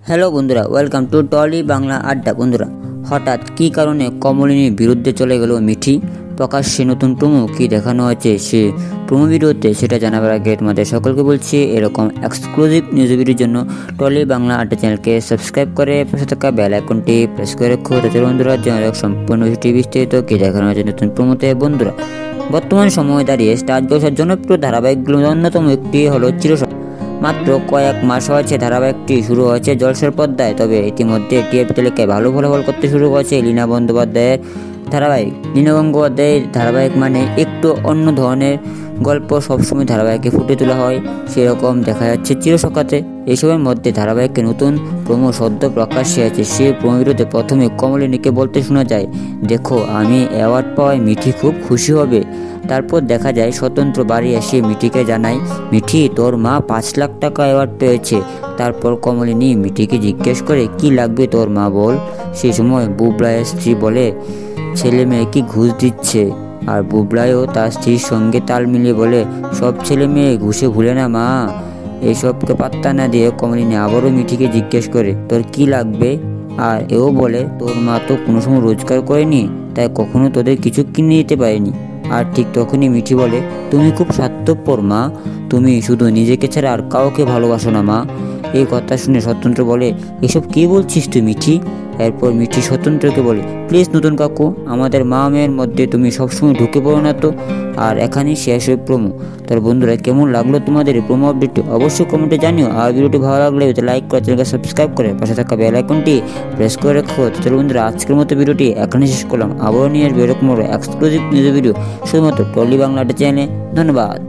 Hello বন্ধুরা, welcome to trolley Bangla আড্ডা। বন্ধুরা, হঠাৎ কী কারণে কমলিনীর বিরুদ্ধে চলে গেল মিঠি? প্রকাশ্যে নতুন প্রোমো কী দেখানো হয়েছে সে প্রোমো ভিডিওতে, সেটা জানাবার আগে তোমাদের সকলকে বলছি, এরকম এক্সক্লুসিভ নিউজ ভিডিওর জন্য টলি বাংলা আড্ডা চ্যানেলকে সাবস্ক্রাইব করে পাশে থাকা বেল আইকনটি প্রেস করে রাখো। তাদের বন্ধুরা জানার সম্পূর্ণ ভিডিওটি বিস্তারিত কী দেখানো হয়েছে নতুন প্রোমোতে। বন্ধুরা, বর্তমান সময়ে দাঁড়িয়ে স্টার জলসার জনপ্রিয় ধারাবাহিকগুলোর অন্যতম একটি হলো চিরসখী। মাত্র কয়েক মাস হয়েছে ধারাবাহিকটি শুরু হয়েছে জলসার পর্দায়, তবে ইতিমধ্যে টিআরপি তালিকায় ভালো ফলাফল করতে শুরু করেছে লীনা বন্দ্যোপাধ্যায়ের ধারাবাহিক। লীনা গঙ্গোপাধ্যায়ের ধারাবাহিক মানে একটু অন্য ধরনের গল্প সবসময় ধারাবাহিকে ফুটে তোলা হয়, সেরকম দেখা যাচ্ছে চিরসখাতে। এসবের মধ্যে ধারাবাহিকের নতুন প্রোমো সদ্য প্রকাশ্যে আছে। সে প্রোমো ভিডিওতে প্রথমে কমলিনীকে বলতে শোনা যায়, দেখো আমি অ্যাওয়ার্ড পাওয়ায় মিঠি খুব খুশি হবে। তারপর দেখা যায় স্বতন্ত্র বাড়ি এসে মিঠিকে জানায়, মিঠি তোর মা 5 লাখ টাকা অ্যাওয়ার্ড পেয়েছে। তারপর কমলিনী মিঠিকে জিজ্ঞেস করে, কি লাগবে তোর মা বল। সেই সময় বুবলাইয়ের স্ত্রী বলে, ছেলে মেয়েকে ঘুষ দিচ্ছে। আর বুবলাইও তার স্ত্রীর সঙ্গে তাল মিলিয়ে বলে, সব ছেলে মেয়ে ঘুষে ভুলে না মা। এইসবকে পাত্তা না দিয়ে কমলিনী আবারও মিঠিকে জিজ্ঞেস করে, তোর কি লাগবে। আর এও বলে, তোর মা তো কোনো সময় রোজগার করেনি, তাই কখনো তোদের কিছু কিনে দিতে পারেনি। আর ঠিক তখনই মিঠি বলে, তুমি খুব স্বার্থপর মা, তুমি শুধু নিজেকে ছাড়া আর কাউকে ভালোবাসো না মা। এই কথা শুনে স্বতন্ত্র বলে, এসব কী বলছিস তুই মিঠি। এরপর মিঠি স্বতন্ত্রকে বলে, প্লিজ নতুন কাকু, আমাদের মা মেয়ের মধ্যে তুমি সবসময় ঢুকে পড়ো না তো। আর এখানেই শেষ হয় প্রোমো। তার বন্ধুরা, কেমন লাগলো তোমাদের এই প্রোমো আপডেটটি অবশ্যই কমেন্টে জানিও। আর ভিডিওটি ভালো লাগলে লাইক করে চ্যানেলকে সাবস্ক্রাইব করে পাশে থাকা বেল আইকনটি প্রেস করে রাখো। তাহলে বন্ধুরা, আজকের মতো ভিডিওটি এখানে শেষ করলাম। আবারও নিয়ে আসবে এরকম এক্সক্লুসিভ নিউজ ভিডিও শুধুমাত্র টলি বাংলা চ্যানেলে। ধন্যবাদ।